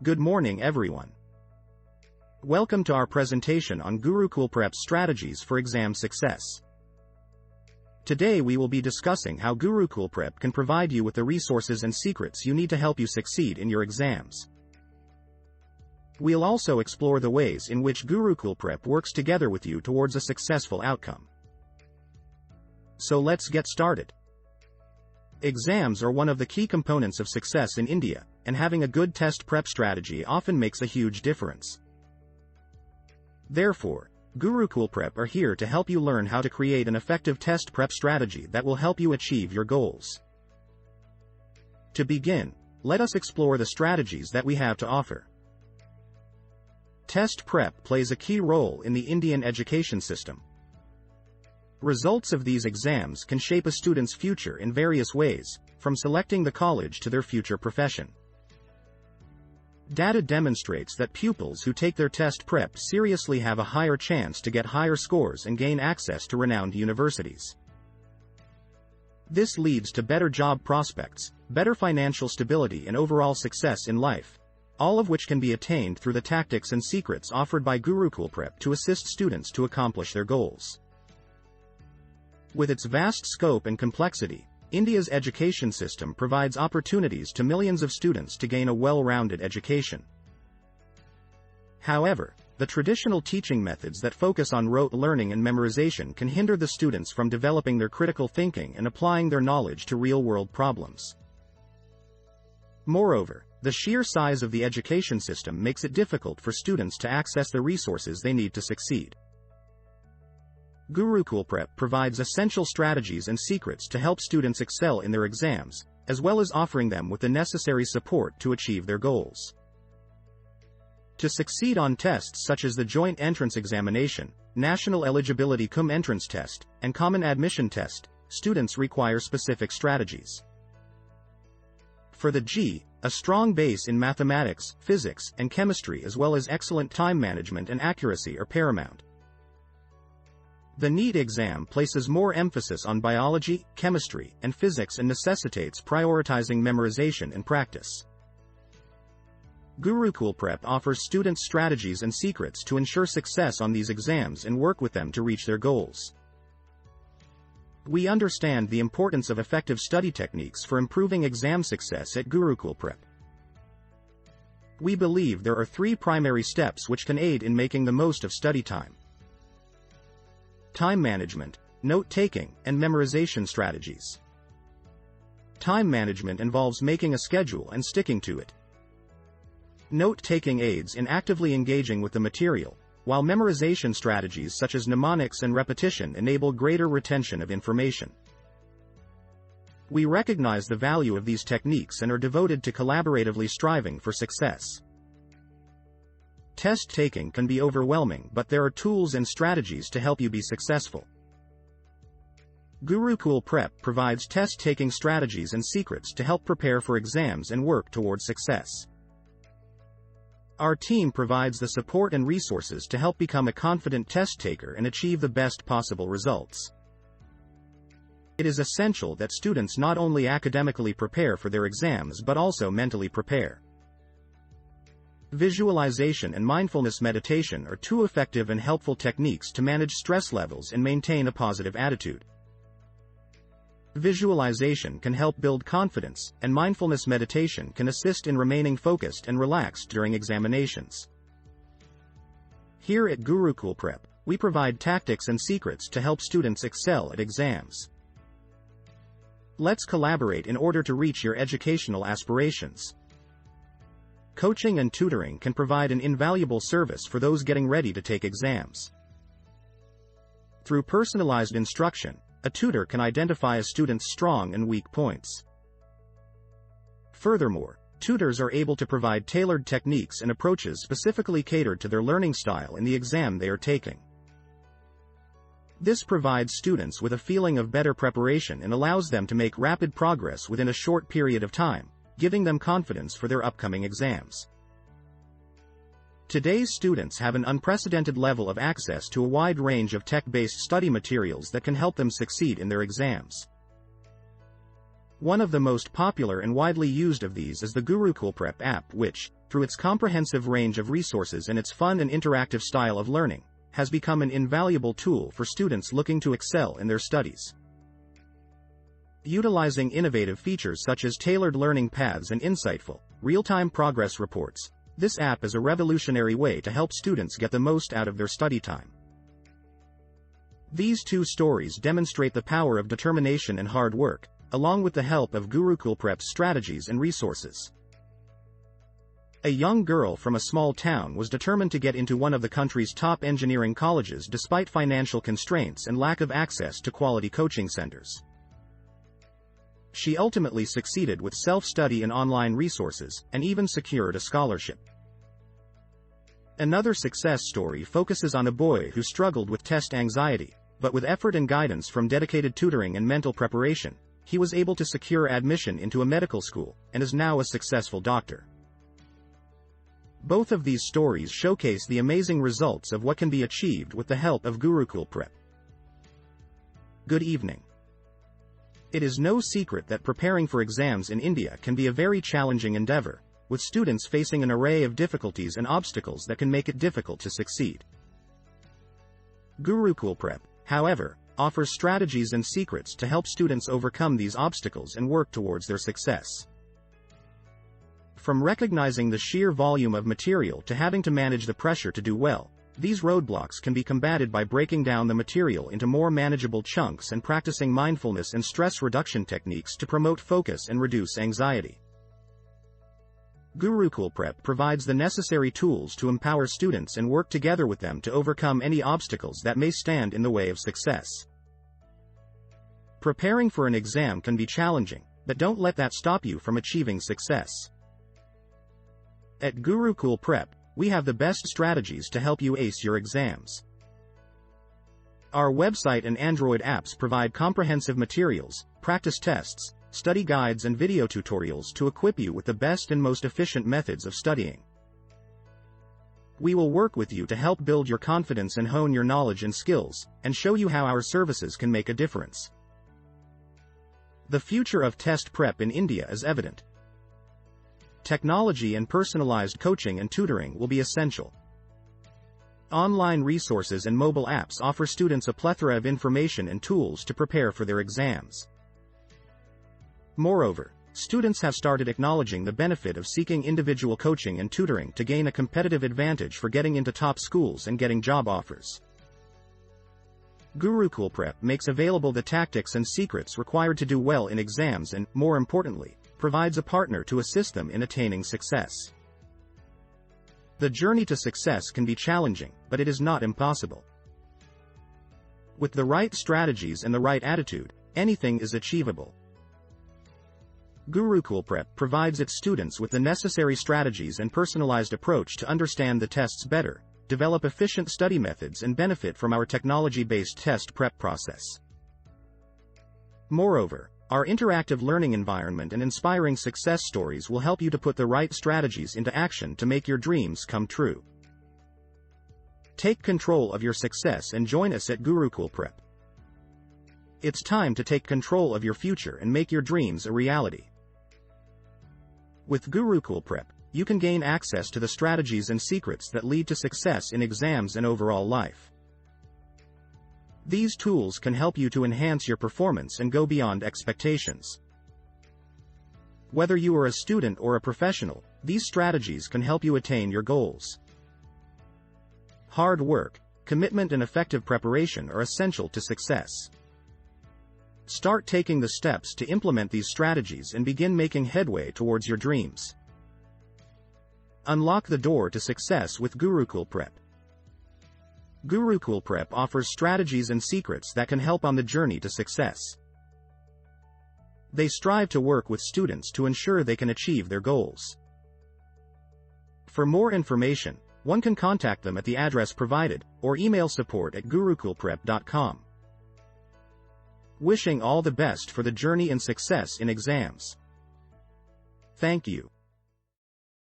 Good morning everyone. Welcome to our presentation on Gurukul Prep strategies for exam success. Today we will be discussing how Gurukul Prep can provide you with the resources and secrets you need to help you succeed in your exams. We'll also explore the ways in which Gurukul Prep works together with you towards a successful outcome. So let's get started. Exams are one of the key components of success in India, and having a good test prep strategy often makes a huge difference. Therefore, Gurukul Prep are here to help you learn how to create an effective test prep strategy that will help you achieve your goals. To begin, let us explore the strategies that we have to offer. Test prep plays a key role in the Indian education system. Results of these exams can shape a student's future in various ways, from selecting the college to their future profession. Data demonstrates that pupils who take their test prep seriously have a higher chance to get higher scores and gain access to renowned universities. This leads to better job prospects, better financial stability and overall success in life, all of which can be attained through the tactics and secrets offered by Gurukul Prep to assist students to accomplish their goals. With its vast scope and complexity, India's education system provides opportunities to millions of students to gain a well-rounded education. However, the traditional teaching methods that focus on rote learning and memorization can hinder the students from developing their critical thinking and applying their knowledge to real-world problems. Moreover, the sheer size of the education system makes it difficult for students to access the resources they need to succeed. Gurukul Prep provides essential strategies and secrets to help students excel in their exams, as well as offering them with the necessary support to achieve their goals. To succeed on tests such as the Joint Entrance Examination, National Eligibility Cum Entrance Test, and Common Admission Test, students require specific strategies. For the G, a strong base in mathematics, physics, and chemistry as well as excellent time management and accuracy are paramount. The NEET exam places more emphasis on biology, chemistry, and physics and necessitates prioritizing memorization and practice. Gurukul Prep offers students strategies and secrets to ensure success on these exams and work with them to reach their goals. We understand the importance of effective study techniques for improving exam success at Gurukul Prep. We believe there are 3 primary steps which can aid in making the most of study time: time management, note-taking, and memorization strategies. Time management involves making a schedule and sticking to it. Note-taking aids in actively engaging with the material, while memorization strategies such as mnemonics and repetition enable greater retention of information. We recognize the value of these techniques and are devoted to collaboratively striving for success. Test taking can be overwhelming, but there are tools and strategies to help you be successful. Gurukul Prep provides test-taking strategies and secrets to help prepare for exams and work towards success. Our team provides the support and resources to help become a confident test taker and achieve the best possible results. It is essential that students not only academically prepare for their exams but also mentally prepare. Visualization and mindfulness meditation are 2 effective and helpful techniques to manage stress levels and maintain a positive attitude. Visualization can help build confidence, and mindfulness meditation can assist in remaining focused and relaxed during examinations. Here at Gurukul Prep, we provide tactics and secrets to help students excel at exams. Let's collaborate in order to reach your educational aspirations. Coaching and tutoring can provide an invaluable service for those getting ready to take exams. Through personalized instruction, a tutor can identify a student's strong and weak points. Furthermore, tutors are able to provide tailored techniques and approaches specifically catered to their learning style in the exam they are taking. This provides students with a feeling of better preparation and allows them to make rapid progress within a short period of time, giving them confidence for their upcoming exams. Today's students have an unprecedented level of access to a wide range of tech-based study materials that can help them succeed in their exams. One of the most popular and widely used of these is the Gurukul Prep app, which, through its comprehensive range of resources and its fun and interactive style of learning, has become an invaluable tool for students looking to excel in their studies. Utilizing innovative features such as tailored learning paths and insightful, real-time progress reports, this app is a revolutionary way to help students get the most out of their study time. These two stories demonstrate the power of determination and hard work, along with the help of Gurukul Prep's strategies and resources. A young girl from a small town was determined to get into one of the country's top engineering colleges despite financial constraints and lack of access to quality coaching centers. She ultimately succeeded with self-study and online resources, and even secured a scholarship. Another success story focuses on a boy who struggled with test anxiety, but with effort and guidance from dedicated tutoring and mental preparation, he was able to secure admission into a medical school, and is now a successful doctor. Both of these stories showcase the amazing results of what can be achieved with the help of Gurukul Prep. Good evening. It is no secret that preparing for exams in India can be a very challenging endeavor, with students facing an array of difficulties and obstacles that can make it difficult to succeed. Gurukul Prep, however, offers strategies and secrets to help students overcome these obstacles and work towards their success. From recognizing the sheer volume of material to having to manage the pressure to do well, these roadblocks can be combated by breaking down the material into more manageable chunks and practicing mindfulness and stress reduction techniques to promote focus and reduce anxiety. Gurukul Prep provides the necessary tools to empower students and work together with them to overcome any obstacles that may stand in the way of success. Preparing for an exam can be challenging, but don't let that stop you from achieving success. At Gurukul Prep, we have the best strategies to help you ace your exams. Our website and Android apps provide comprehensive materials, practice tests, study guides and video tutorials to equip you with the best and most efficient methods of studying. We will work with you to help build your confidence and hone your knowledge and skills, and show you how our services can make a difference. The future of test prep in India is evident. Technology and personalized coaching and tutoring will be essential. Online resources and mobile apps offer students a plethora of information and tools to prepare for their exams. Moreover, students have started acknowledging the benefit of seeking individual coaching and tutoring to gain a competitive advantage for getting into top schools and getting job offers. Gurukul Prep makes available the tactics and secrets required to do well in exams and, more importantly, provides a partner to assist them in attaining success. The journey to success can be challenging, but it is not impossible. With the right strategies and the right attitude, anything is achievable. Gurukul Prep provides its students with the necessary strategies and personalized approach to understand the tests better, develop efficient study methods and benefit from our technology-based test prep process. Moreover, our interactive learning environment and inspiring success stories will help you to put the right strategies into action to make your dreams come true. Take control of your success and join us at Gurukul Prep. It's time to take control of your future and make your dreams a reality. With Gurukul Prep, you can gain access to the strategies and secrets that lead to success in exams and overall life. These tools can help you to enhance your performance and go beyond expectations. Whether you are a student or a professional, these strategies can help you attain your goals. Hard work, commitment and effective preparation are essential to success. Start taking the steps to implement these strategies and begin making headway towards your dreams. Unlock the door to success with Gurukul Prep. Gurukul Prep offers strategies and secrets that can help on the journey to success. They strive to work with students to ensure they can achieve their goals. For more information, one can contact them at the address provided, or email support@gurukulprep.com. Wishing all the best for the journey and success in exams. Thank you.